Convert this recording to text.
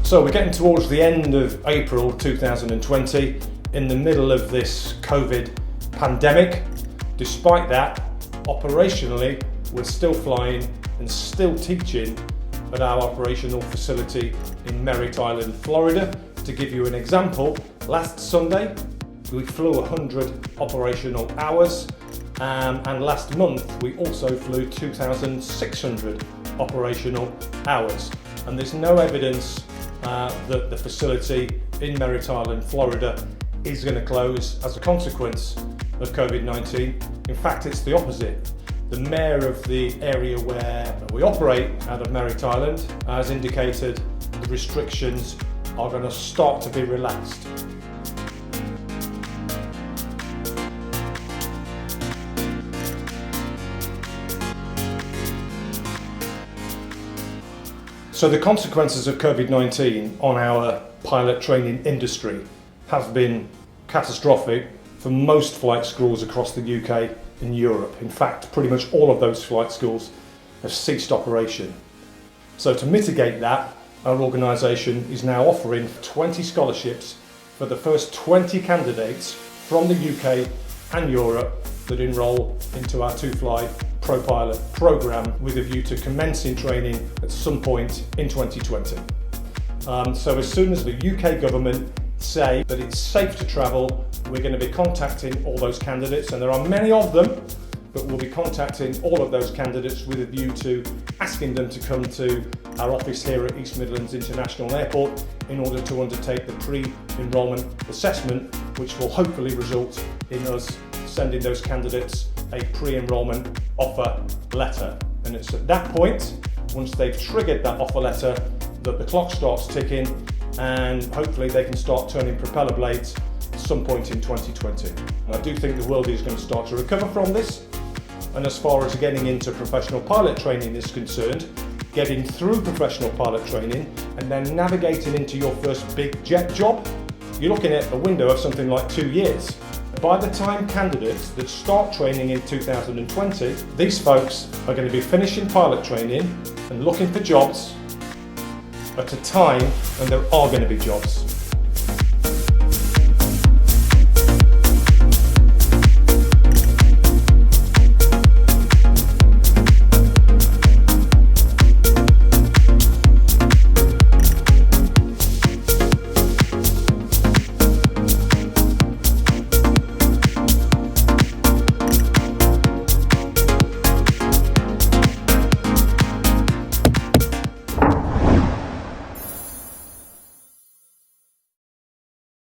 So we're getting towards the end of April 2020, in the middle of this COVID pandemic. Despite that, operationally, we're still flying and still teaching at our operational facility in Merritt Island, Florida. To give you an example, last Sunday we flew 100 operational hours, and last month we also flew 2,600 operational hours. And there's no evidence that the facility in Merritt Island, Florida is going to close as a consequence of COVID-19. In fact, it's the opposite. The mayor of the area where we operate out of Merritt Island has indicated the restrictions are going to start to be relaxed. So the consequences of COVID-19 on our pilot training industry have been catastrophic for most flight schools across the UK and Europe. In fact, pretty much all of those flight schools have ceased operation. So to mitigate that, our organisation is now offering 20 scholarships for the first 20 candidates from the UK and Europe that enrol into our two-fly ProPilot programme with a view to commencing training at some point in 2020. So as soon as the UK government say that it's safe to travel, we're going to be contacting all those candidates, and there are many of them, but we'll be contacting all of those candidates with a view to asking them to come to our office here at East Midlands International Airport in order to undertake the pre-enrolment assessment, which will hopefully result in us sending those candidates a pre-enrolment offer letter. And it's at that point, once they've triggered that offer letter, that the clock starts ticking, and hopefully they can start turning propeller blades at some point in 2020. And I do think the world is going to start to recover from this. And as far as getting into professional pilot training is concerned, getting through professional pilot training and then navigating into your first big jet job, you're looking at a window of something like 2 years. By the time candidates that start training in 2020, these folks are going to be finishing pilot training and looking for jobs at a time when there are going to be jobs.